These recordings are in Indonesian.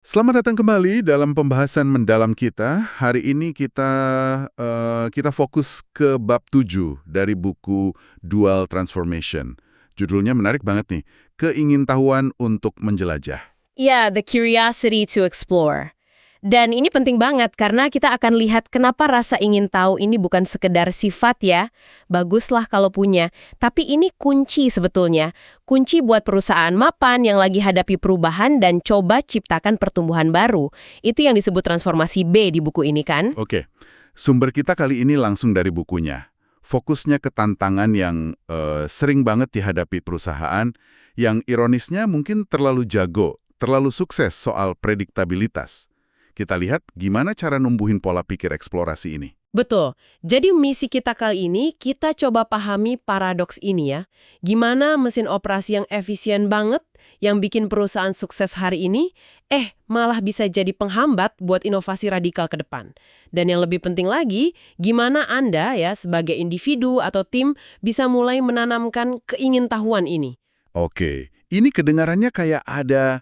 Selamat datang kembali dalam pembahasan mendalam kita. Hari ini kita fokus ke bab 7 dari buku Dual Transformation. Judulnya menarik banget nih, Keingintahuan untuk Menjelajah. Ya, the curiosity to explore. Dan ini penting banget karena kita akan lihat kenapa rasa ingin tahu ini bukan sekedar sifat ya. Baguslah kalau punya. Tapi ini kunci sebetulnya. Kunci buat perusahaan mapan yang lagi hadapi perubahan dan coba ciptakan pertumbuhan baru. Itu yang disebut transformasi B di buku ini kan? Oke, sumber kita kali ini langsung dari bukunya. Fokusnya ke tantangan yang sering banget dihadapi perusahaan, yang ironisnya mungkin terlalu jago, terlalu sukses soal prediktabilitas. Kita lihat gimana cara numbuhin pola pikir eksplorasi ini. Betul. Jadi misi kita kali ini, kita coba pahami paradoks ini ya. Gimana mesin operasi yang efisien banget, yang bikin perusahaan sukses hari ini, malah bisa jadi penghambat buat inovasi radikal ke depan. Dan yang lebih penting lagi, gimana Anda ya sebagai individu atau tim bisa mulai menanamkan keingintahuan ini. Oke, ini kedengarannya kayak ada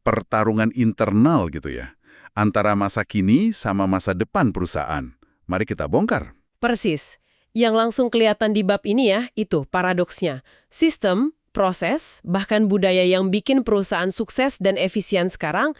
pertarungan internal gitu ya, antara masa kini sama masa depan perusahaan. Mari kita bongkar. Persis. Yang langsung kelihatan di bab ini ya, itu paradoksnya. Sistem, proses, bahkan budaya yang bikin perusahaan sukses dan efisien sekarang,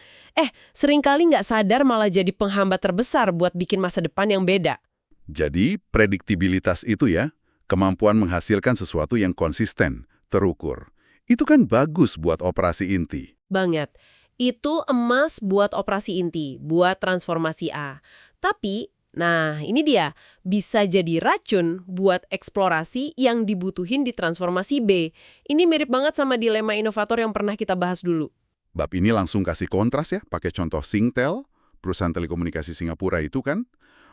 seringkali nggak sadar malah jadi penghambat terbesar buat bikin masa depan yang beda. Jadi, prediktibilitas itu ya, kemampuan menghasilkan sesuatu yang konsisten, terukur. Itu kan bagus buat operasi inti. Banget. Itu emas buat operasi inti, buat transformasi A. Tapi, nah ini dia, bisa jadi racun buat eksplorasi yang dibutuhin di transformasi B. Ini mirip banget sama dilema inovator yang pernah kita bahas dulu. Bab ini langsung kasih kontras ya, pakai contoh Singtel, perusahaan telekomunikasi Singapura itu kan.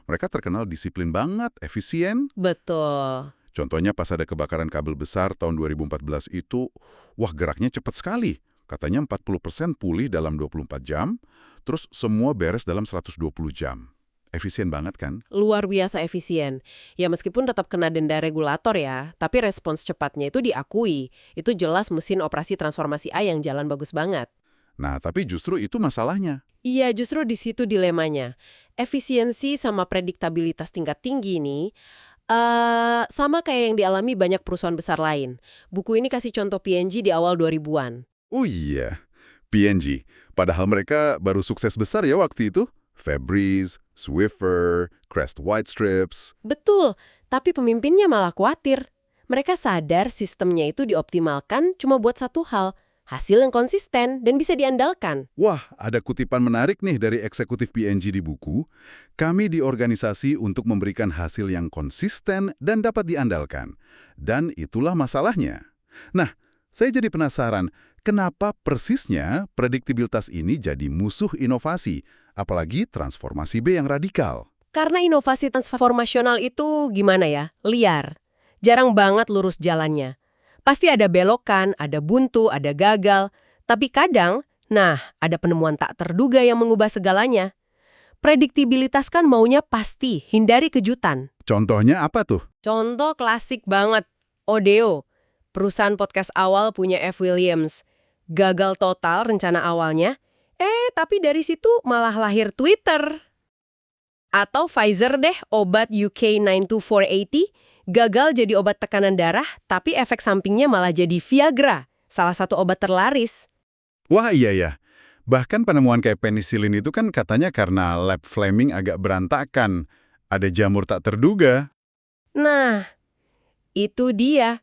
Mereka terkenal disiplin banget, efisien. Betul. Contohnya pas ada kebakaran kabel besar tahun 2014 itu, wah geraknya cepat sekali. Katanya 40% pulih dalam 24 jam, terus semua beres dalam 120 jam. Efisien banget kan? Luar biasa efisien. Ya meskipun tetap kena denda regulator ya, tapi respons cepatnya itu diakui. Itu jelas mesin operasi transformasi A yang jalan bagus banget. Nah, tapi justru itu masalahnya. Iya, justru di situ dilemanya. Efisiensi sama prediktabilitas tingkat tinggi ini sama kayak yang dialami banyak perusahaan besar lain. Buku ini kasih contoh P&G di awal 2000-an. Oh iya, P&G. Padahal mereka baru sukses besar ya waktu itu. Febreze, Swiffer, Crest White Strips. Betul, tapi pemimpinnya malah khawatir. Mereka sadar sistemnya itu dioptimalkan cuma buat satu hal, hasil yang konsisten dan bisa diandalkan. Wah, ada kutipan menarik nih dari eksekutif P&G di buku. Kami di organisasi untuk memberikan hasil yang konsisten dan dapat diandalkan. Dan itulah masalahnya. Nah, saya jadi penasaran, kenapa persisnya prediktibilitas ini jadi musuh inovasi, apalagi transformasi B yang radikal? Karena inovasi transformasional itu gimana ya? Liar. Jarang banget lurus jalannya. Pasti ada belokan, ada buntu, ada gagal. Tapi kadang, ada penemuan tak terduga yang mengubah segalanya. Prediktibilitas kan maunya pasti, hindari kejutan. Contohnya apa tuh? Contoh klasik banget, Odeo. Perusahaan podcast awal punya F. Williams. Gagal total rencana awalnya, tapi dari situ malah lahir Twitter. Atau Pfizer deh, obat UK92480, gagal jadi obat tekanan darah, tapi efek sampingnya malah jadi Viagra, salah satu obat terlaris. Wah iya ya, bahkan penemuan kayak penisilin itu kan katanya karena lab Fleming agak berantakan. Ada jamur tak terduga. Nah, itu dia.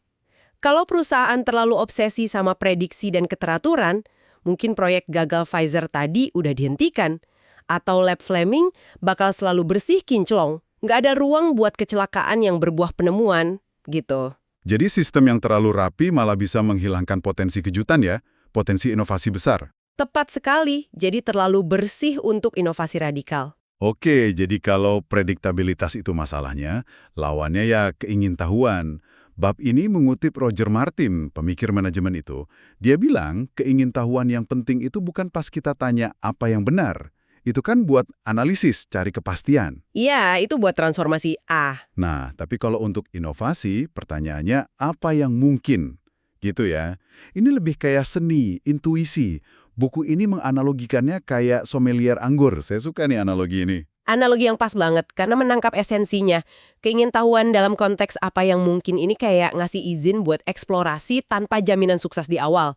Kalau perusahaan terlalu obsesi sama prediksi dan keteraturan, mungkin proyek gagal Pfizer tadi udah dihentikan. Atau lab Fleming bakal selalu bersih kinclong. Nggak ada ruang buat kecelakaan yang berbuah penemuan, gitu. Jadi sistem yang terlalu rapi malah bisa menghilangkan potensi kejutan ya, potensi inovasi besar. Tepat sekali, jadi terlalu bersih untuk inovasi radikal. Oke, jadi kalau prediktabilitas itu masalahnya, lawannya ya keingintahuan. Bab ini mengutip Roger Martin, pemikir manajemen itu. Dia bilang, keingintahuan yang penting itu bukan pas kita tanya apa yang benar. Itu kan buat analisis, cari kepastian. Iya, itu buat transformasi A. Nah, tapi kalau untuk inovasi, pertanyaannya apa yang mungkin? Gitu ya. Ini lebih kayak seni, intuisi, Buku ini menganalogikannya kayak sommelier anggur. Saya suka nih analogi ini. Analogi yang pas banget, karena menangkap esensinya. Keingintahuan dalam konteks apa yang mungkin ini kayak ngasih izin buat eksplorasi tanpa jaminan sukses di awal.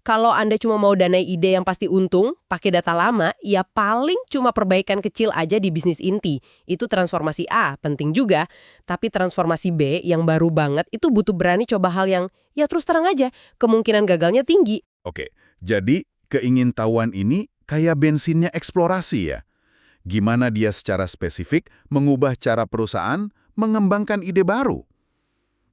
Kalau Anda cuma mau danai ide yang pasti untung, pakai data lama, ya paling cuma perbaikan kecil aja di bisnis inti. Itu transformasi A, penting juga. Tapi transformasi B, yang baru banget, itu butuh berani coba hal yang, ya terus terang aja, kemungkinan gagalnya tinggi. Oke, jadi keingintahuan ini kayak bensinnya eksplorasi ya? Gimana dia secara spesifik mengubah cara perusahaan mengembangkan ide baru?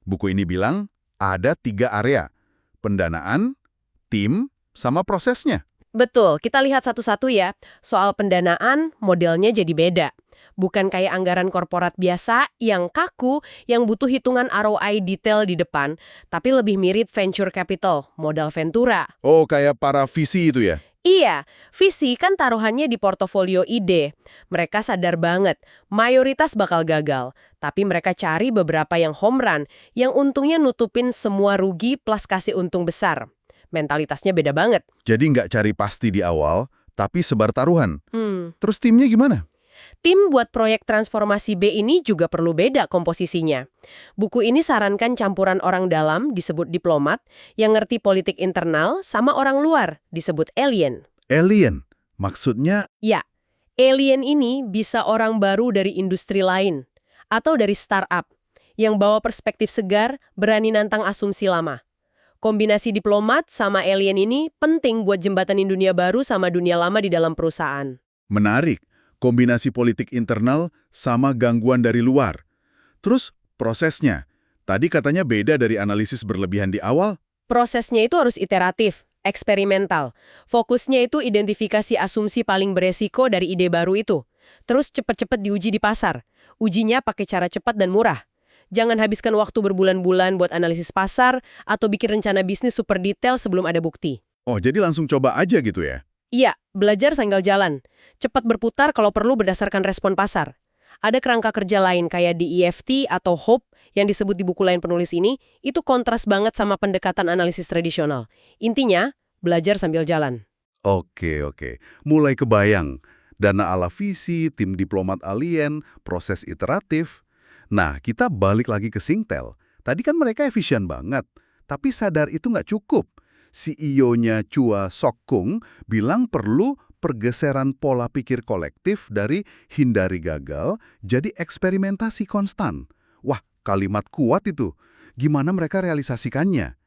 Buku ini bilang ada 3 area, pendanaan, tim, sama prosesnya. Betul, kita lihat satu-satu ya. Soal pendanaan, modelnya jadi beda. Bukan kayak anggaran korporat biasa yang kaku, yang butuh hitungan ROI detail di depan, tapi lebih mirip venture capital, modal Ventura. Oh, kayak para VC itu ya? Iya, visi kan taruhannya di portofolio ide. Mereka sadar banget, mayoritas bakal gagal. Tapi mereka cari beberapa yang home run, yang untungnya nutupin semua rugi plus kasih untung besar. Mentalitasnya beda banget. Jadi nggak cari pasti di awal, tapi sebar taruhan. Terus timnya gimana? Tim buat proyek transformasi B ini juga perlu beda komposisinya. Buku ini sarankan campuran orang dalam, disebut diplomat, yang ngerti politik internal, sama orang luar, disebut alien. Alien? Maksudnya? Ya, alien ini bisa orang baru dari industri lain, atau dari startup, yang bawa perspektif segar, berani nantang asumsi lama. Kombinasi diplomat sama alien ini penting buat jembatanin dunia baru sama dunia lama di dalam perusahaan. Menarik. Kombinasi politik internal sama gangguan dari luar. Terus prosesnya. Tadi katanya beda dari analisis berlebihan di awal. Prosesnya itu harus iteratif, eksperimental. Fokusnya itu identifikasi asumsi paling beresiko dari ide baru itu. Terus cepet-cepet diuji di pasar. Ujinya pakai cara cepat dan murah. Jangan habiskan waktu berbulan-bulan buat analisis pasar atau bikin rencana bisnis super detail sebelum ada bukti. Oh, jadi langsung coba aja gitu ya? Iya, belajar sambil jalan. Cepat berputar kalau perlu berdasarkan respon pasar. Ada kerangka kerja lain kayak di EFT atau HOPE yang disebut di buku lain penulis ini, itu kontras banget sama pendekatan analisis tradisional. Intinya, belajar sambil jalan. Oke. Mulai kebayang. Dana ala visi, tim diplomat alien, proses iteratif. Nah, kita balik lagi ke Singtel. Tadi kan mereka efisien banget, tapi sadar itu nggak cukup. CEO-nya Chua Sok Kung bilang perlu pergeseran pola pikir kolektif dari hindari gagal jadi eksperimentasi konstan. Wah, kalimat kuat itu. Gimana mereka realisasikannya?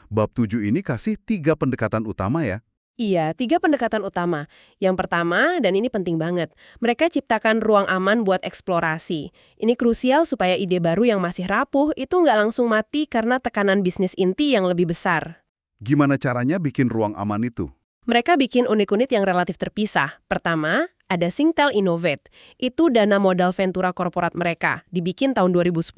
Bab 7 ini kasih 3 pendekatan utama ya. Iya, 3 pendekatan utama. Yang pertama, dan ini penting banget, mereka ciptakan ruang aman buat eksplorasi. Ini krusial supaya ide baru yang masih rapuh itu nggak langsung mati karena tekanan bisnis inti yang lebih besar. Gimana caranya bikin ruang aman itu? Mereka bikin unit-unit yang relatif terpisah. Pertama, ada Singtel Innovate. Itu dana modal Ventura korporat mereka, dibikin tahun 2010.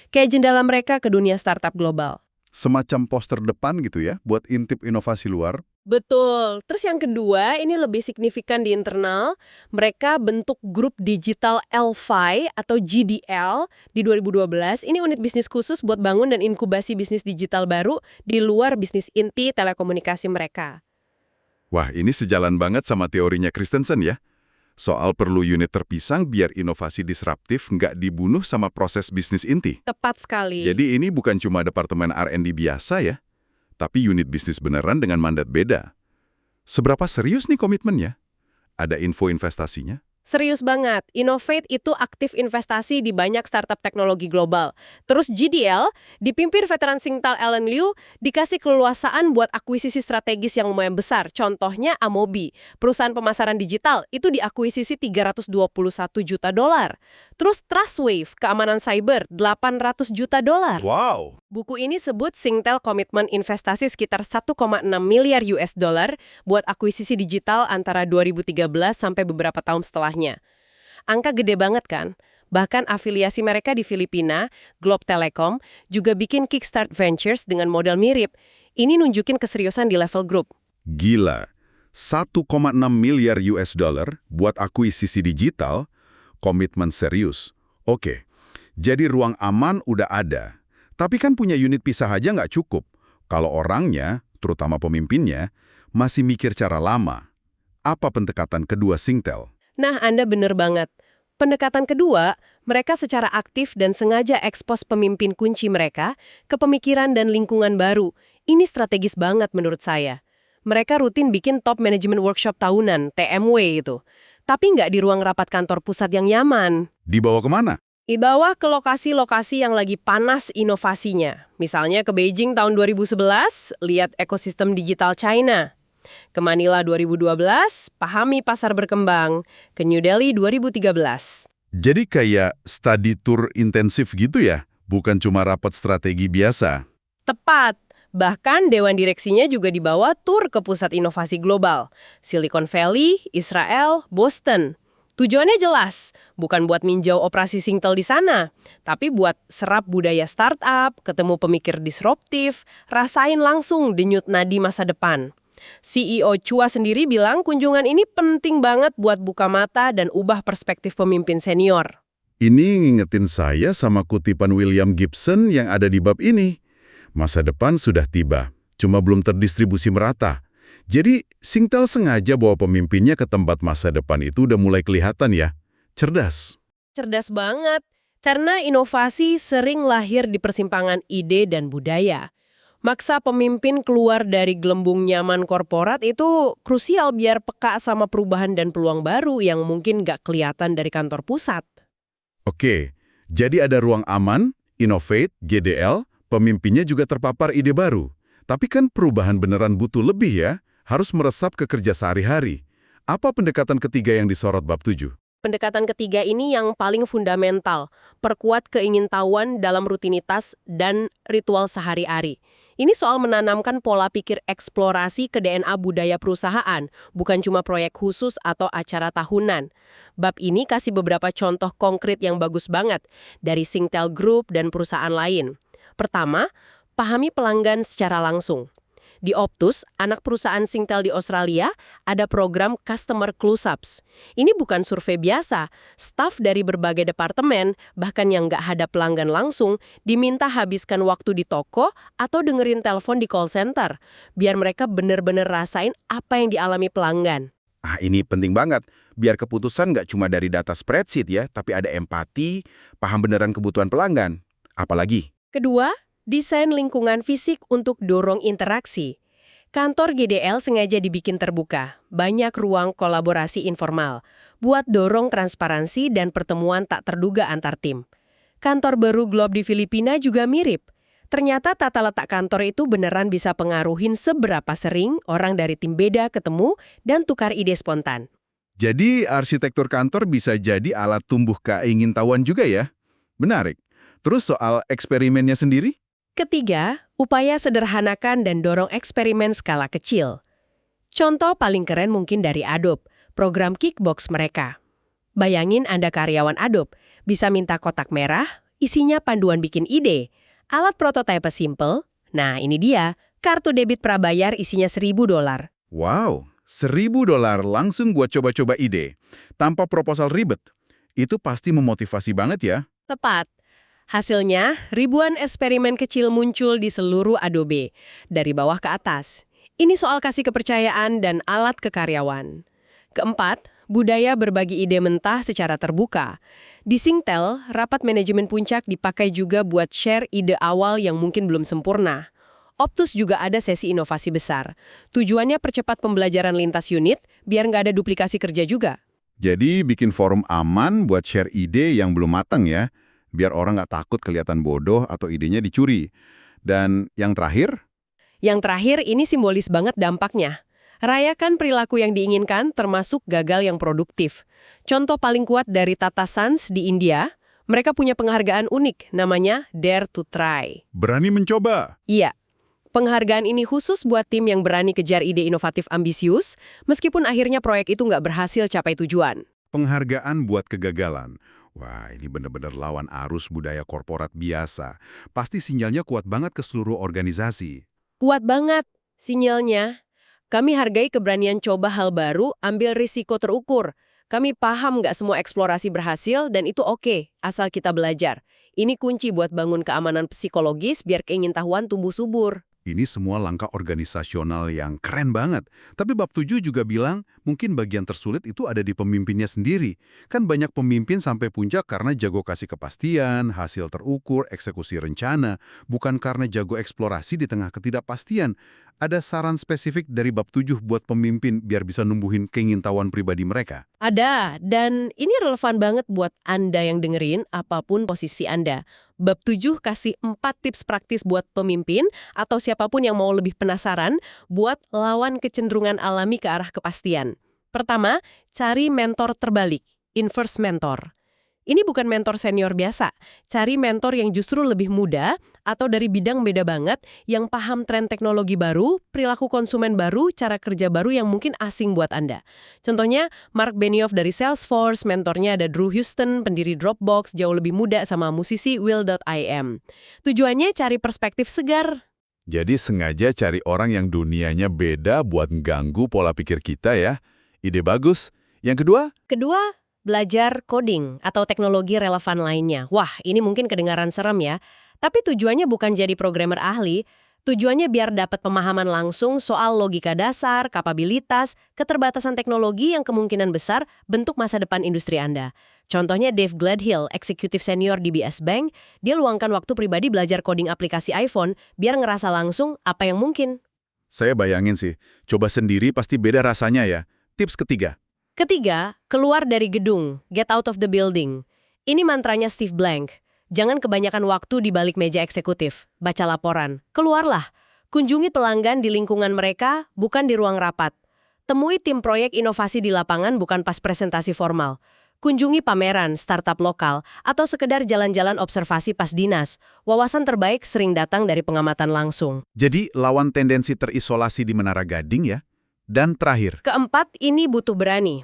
Kayak jendela mereka ke dunia startup global. Semacam poster depan gitu ya, buat intip inovasi luar. Betul. Terus yang kedua, ini lebih signifikan di internal. Mereka bentuk grup digital L5 atau GDL di 2012. Ini unit bisnis khusus buat bangun dan inkubasi bisnis digital baru di luar bisnis inti telekomunikasi mereka. Wah, ini sejalan banget sama teorinya Christensen ya. Soal perlu unit terpisah biar inovasi disruptif nggak dibunuh sama proses bisnis inti. Tepat sekali. Jadi ini bukan cuma departemen R&D biasa ya, tapi unit bisnis beneran dengan mandat beda. Seberapa serius nih komitmennya? Ada info investasinya? Serius banget, Innovate itu aktif investasi di banyak startup teknologi global. Terus GDL, dipimpin veteran Singtel Alan Liu, dikasih keleluasaan buat akuisisi strategis yang lumayan besar. Contohnya Amobi, perusahaan pemasaran digital, itu diakuisisi $321 juta. Terus Trustwave, keamanan cyber, $800 juta. Wow! Buku ini sebut Singtel komitmen investasi sekitar 1,6 miliar US dollar buat akuisisi digital antara 2013 sampai beberapa tahun setelahnya. Angka gede banget kan? Bahkan afiliasi mereka di Filipina, Globe Telecom, juga bikin Kickstart Ventures dengan model mirip. Ini nunjukin keseriusan di level grup. Gila, 1,6 miliar US dollar buat akuisisi digital, komitmen serius. Oke, jadi ruang aman udah ada. Tapi kan punya unit pisah aja nggak cukup. Kalau orangnya, terutama pemimpinnya, masih mikir cara lama. Apa pendekatan kedua Singtel? Nah, Anda bener banget. Pendekatan kedua, mereka secara aktif dan sengaja ekspos pemimpin kunci mereka ke pemikiran dan lingkungan baru. Ini strategis banget menurut saya. Mereka rutin bikin top management workshop tahunan, TMW itu. Tapi nggak di ruang rapat kantor pusat yang nyaman. Dibawa kemana? Dibawa ke lokasi-lokasi yang lagi panas inovasinya. Misalnya ke Beijing tahun 2011, lihat ekosistem digital China. Ke Manila 2012, pahami pasar berkembang. Ke New Delhi 2013. Jadi kayak study tour intensif gitu ya? Bukan cuma rapat strategi biasa. Tepat. Bahkan Dewan Direksinya juga dibawa tur ke pusat inovasi global. Silicon Valley, Israel, Boston. Tujuannya jelas, bukan buat minjau operasi Singtel di sana, tapi buat serap budaya startup, ketemu pemikir disruptif, rasain langsung denyut nadi masa depan. CEO Chua sendiri bilang kunjungan ini penting banget buat buka mata dan ubah perspektif pemimpin senior. Ini ngingetin saya sama kutipan William Gibson yang ada di bab ini. Masa depan sudah tiba, cuma belum terdistribusi merata. Jadi, Singtel sengaja bawa pemimpinnya ke tempat masa depan itu udah mulai kelihatan ya. Cerdas. Cerdas banget, karena inovasi sering lahir di persimpangan ide dan budaya. Maksa pemimpin keluar dari gelembung nyaman korporat itu krusial biar peka sama perubahan dan peluang baru yang mungkin nggak kelihatan dari kantor pusat. Oke, jadi ada ruang aman, innovate, GDL, pemimpinnya juga terpapar ide baru. Tapi kan perubahan beneran butuh lebih ya, harus meresap ke kerja sehari-hari. Apa pendekatan ketiga yang disorot bab 7? Pendekatan ketiga ini yang paling fundamental, perkuat keingintahuan dalam rutinitas dan ritual sehari-hari. Ini soal menanamkan pola pikir eksplorasi ke DNA budaya perusahaan, bukan cuma proyek khusus atau acara tahunan. Bab ini kasih beberapa contoh konkret yang bagus banget dari Singtel Group dan perusahaan lain. Pertama, pahami pelanggan secara langsung. Di Optus, anak perusahaan Singtel di Australia, ada program Customer Close-ups. Ini bukan survei biasa. Staf dari berbagai departemen, bahkan yang nggak hadap pelanggan langsung, diminta habiskan waktu di toko atau dengerin telepon di call center, biar mereka benar-benar rasain apa yang dialami pelanggan. Ini penting banget. Biar keputusan nggak cuma dari data spreadsheet ya, tapi ada empati, paham beneran kebutuhan pelanggan. Apalagi? Kedua, desain lingkungan fisik untuk dorong interaksi. Kantor GDL sengaja dibikin terbuka, banyak ruang kolaborasi informal, buat dorong transparansi dan pertemuan tak terduga antar tim. Kantor baru Globe di Filipina juga mirip. Ternyata tata letak kantor itu beneran bisa pengaruhin seberapa sering orang dari tim beda ketemu dan tukar ide spontan. Jadi arsitektur kantor bisa jadi alat tumbuh keingintahuan juga ya? Menarik. Terus soal eksperimennya sendiri? Ketiga, upaya sederhanakan dan dorong eksperimen skala kecil. Contoh paling keren mungkin dari Adobe, program Kickbox mereka. Bayangin Anda karyawan Adobe, bisa minta kotak merah, isinya panduan bikin ide, alat prototipe simple, nah ini dia, kartu debit prabayar isinya $1.000. Wow, $1.000 langsung buat coba-coba ide. Tanpa proposal ribet. Itu pasti memotivasi banget ya. Tepat. Hasilnya, ribuan eksperimen kecil muncul di seluruh Adobe, dari bawah ke atas. Ini soal kasih kepercayaan dan alat ke karyawan. Keempat, budaya berbagi ide mentah secara terbuka. Di Singtel, rapat manajemen puncak dipakai juga buat share ide awal yang mungkin belum sempurna. Optus juga ada sesi inovasi besar. Tujuannya percepat pembelajaran lintas unit, biar nggak ada duplikasi kerja juga. Jadi bikin forum aman buat share ide yang belum matang ya. Biar orang nggak takut kelihatan bodoh atau idenya dicuri. Dan yang terakhir? Yang terakhir ini simbolis banget dampaknya. Rayakan perilaku yang diinginkan termasuk gagal yang produktif. Contoh paling kuat dari Tata Sons di India, mereka punya penghargaan unik namanya Dare to Try. Berani mencoba. Iya. Penghargaan ini khusus buat tim yang berani kejar ide inovatif ambisius, meskipun akhirnya proyek itu nggak berhasil capai tujuan. Penghargaan buat kegagalan. Wah, ini benar-benar lawan arus budaya korporat biasa. Pasti sinyalnya kuat banget ke seluruh organisasi. Kuat banget sinyalnya. Kami hargai keberanian coba hal baru, ambil risiko terukur. Kami paham nggak semua eksplorasi berhasil dan itu oke, asal kita belajar. Ini kunci buat bangun keamanan psikologis biar keingintahuan tumbuh subur. Ini semua langkah organisasional yang keren banget. Tapi bab 7 juga bilang mungkin bagian tersulit itu ada di pemimpinnya sendiri. Kan banyak pemimpin sampai puncak karena jago kasih kepastian, hasil terukur, eksekusi rencana, bukan karena jago eksplorasi di tengah ketidakpastian. Ada saran spesifik dari bab 7 buat pemimpin biar bisa numbuhin keingintahuan pribadi mereka? Ada, dan ini relevan banget buat Anda yang dengerin apapun posisi Anda. Bab 7 kasih 4 tips praktis buat pemimpin atau siapapun yang mau lebih penasaran buat lawan kecenderungan alami ke arah kepastian. Pertama, cari mentor terbalik, inverse mentor. Ini bukan mentor senior biasa, cari mentor yang justru lebih muda atau dari bidang beda banget, yang paham tren teknologi baru, perilaku konsumen baru, cara kerja baru yang mungkin asing buat Anda. Contohnya, Mark Benioff dari Salesforce, mentornya ada Drew Houston, pendiri Dropbox, jauh lebih muda sama musisi Will.i.am. Tujuannya cari perspektif segar. Jadi sengaja cari orang yang dunianya beda buat ganggu pola pikir kita ya. Ide bagus. Yang kedua? Kedua, belajar coding atau teknologi relevan lainnya. Wah, ini mungkin kedengaran serem ya. Tapi tujuannya bukan jadi programmer ahli. Tujuannya biar dapat pemahaman langsung soal logika dasar, kapabilitas, keterbatasan teknologi yang kemungkinan besar bentuk masa depan industri Anda. Contohnya Dave Gladhill, eksekutif senior di BS Bank, dia luangkan waktu pribadi belajar coding aplikasi iPhone biar ngerasa langsung apa yang mungkin. Saya bayangin sih, coba sendiri pasti beda rasanya ya. Tips ketiga. Ketiga, keluar dari gedung, get out of the building. Ini mantranya Steve Blank. Jangan kebanyakan waktu di balik meja eksekutif. Baca laporan. Keluarlah. Kunjungi pelanggan di lingkungan mereka, bukan di ruang rapat. Temui tim proyek inovasi di lapangan, bukan pas presentasi formal. Kunjungi pameran, startup lokal, atau sekedar jalan-jalan observasi pas dinas. Wawasan terbaik sering datang dari pengamatan langsung. Jadi lawan tendensi terisolasi di Menara Gading ya. Dan terakhir. Keempat, ini butuh berani.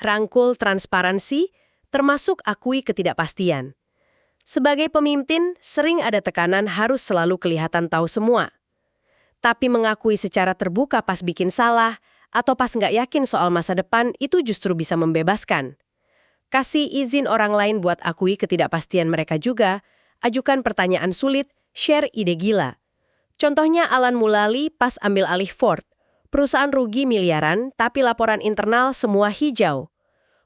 Rangkul transparansi, termasuk akui ketidakpastian. Sebagai pemimpin, sering ada tekanan harus selalu kelihatan tahu semua. Tapi mengakui secara terbuka pas bikin salah, atau pas nggak yakin soal masa depan, itu justru bisa membebaskan. Kasih izin orang lain buat akui ketidakpastian mereka juga, ajukan pertanyaan sulit, share ide gila. Contohnya Alan Mulally pas ambil alih Ford. Perusahaan rugi miliaran, tapi laporan internal semua hijau.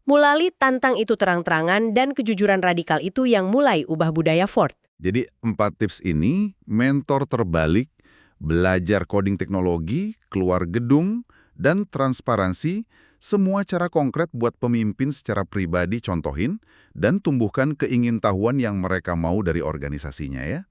Mulally tantang itu terang-terangan dan kejujuran radikal itu yang mulai ubah budaya Ford. Jadi 4 tips ini, mentor terbalik, belajar coding teknologi, keluar gedung, dan transparansi, semua cara konkret buat pemimpin secara pribadi contohin, dan tumbuhkan keingintahuan yang mereka mau dari organisasinya ya.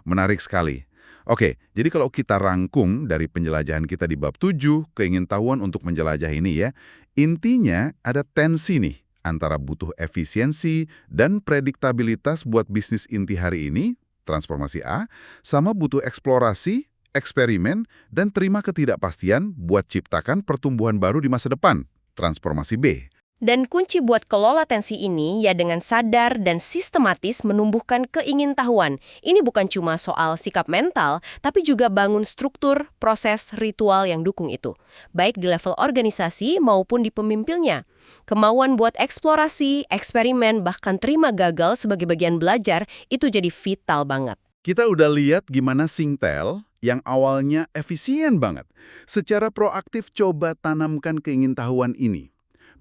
Menarik sekali. Oke, jadi kalau kita rangkum dari penjelajahan kita di bab 7, keingintahuan untuk menjelajah ini ya, intinya ada tensi nih antara butuh efisiensi dan prediktabilitas buat bisnis inti hari ini, transformasi A, sama butuh eksplorasi, eksperimen, dan terima ketidakpastian buat ciptakan pertumbuhan baru di masa depan, transformasi B. Dan kunci buat kelola tensi ini ya dengan sadar dan sistematis menumbuhkan keingintahuan. Ini bukan cuma soal sikap mental, tapi juga bangun struktur, proses, ritual yang dukung itu. Baik di level organisasi maupun di pemimpinnya. Kemauan buat eksplorasi, eksperimen, bahkan terima gagal sebagai bagian belajar, itu jadi vital banget. Kita udah lihat gimana Singtel yang awalnya efisien banget, secara proaktif coba tanamkan keingintahuan ini.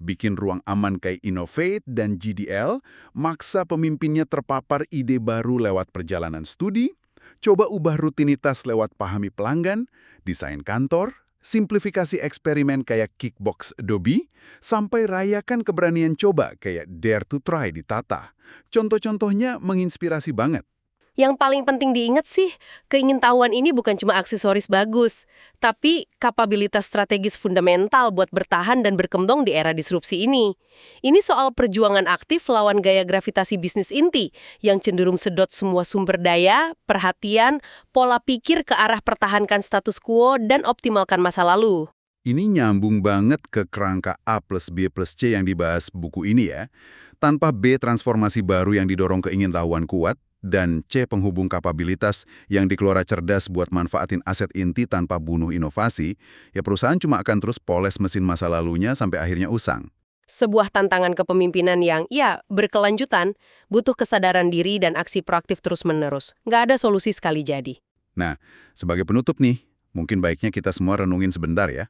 Bikin ruang aman kayak Innovate dan GDL, maksa pemimpinnya terpapar ide baru lewat perjalanan studi, coba ubah rutinitas lewat pahami pelanggan, desain kantor, simplifikasi eksperimen kayak Kickbox Adobe, sampai rayakan keberanian coba kayak Dare to Try di Tata. Contoh-contohnya menginspirasi banget. Yang paling penting diingat sih, keingintahuan ini bukan cuma aksesoris bagus, tapi kapabilitas strategis fundamental buat bertahan dan berkembang di era disrupsi ini. Ini soal perjuangan aktif lawan gaya gravitasi bisnis inti, yang cenderung sedot semua sumber daya, perhatian, pola pikir ke arah pertahankan status quo dan optimalkan masa lalu. Ini nyambung banget ke kerangka A plus B plus C yang dibahas buku ini ya. Tanpa B transformasi baru yang didorong keingintahuan kuat, dan C penghubung kapabilitas yang dikelola cerdas buat manfaatin aset inti tanpa bunuh inovasi, ya perusahaan cuma akan terus poles mesin masa lalunya sampai akhirnya usang. Sebuah tantangan kepemimpinan yang, ya, berkelanjutan, butuh kesadaran diri dan aksi proaktif terus-menerus. Nggak ada solusi sekali jadi. Nah, sebagai penutup nih, mungkin baiknya kita semua renungin sebentar ya.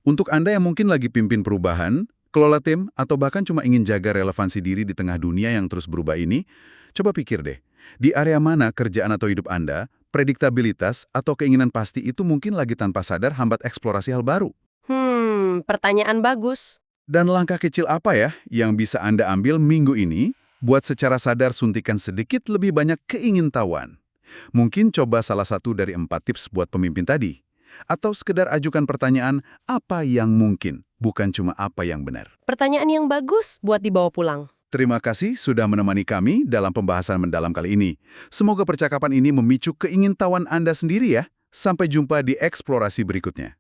Untuk Anda yang mungkin lagi pimpin perubahan, kelola tim, atau bahkan cuma ingin jaga relevansi diri di tengah dunia yang terus berubah ini, coba pikir deh, di area mana kerjaan atau hidup Anda, prediktabilitas atau keinginan pasti itu mungkin lagi tanpa sadar hambat eksplorasi hal baru. Pertanyaan bagus. Dan langkah kecil apa ya yang bisa Anda ambil minggu ini buat secara sadar suntikan sedikit lebih banyak keingintahuan? Mungkin coba salah satu dari 4 tips buat pemimpin tadi. Atau sekedar ajukan pertanyaan apa yang mungkin, bukan cuma apa yang benar. Pertanyaan yang bagus buat dibawa pulang. Terima kasih sudah menemani kami dalam pembahasan mendalam kali ini. Semoga percakapan ini memicu keingintahuan Anda sendiri ya. Sampai jumpa di eksplorasi berikutnya.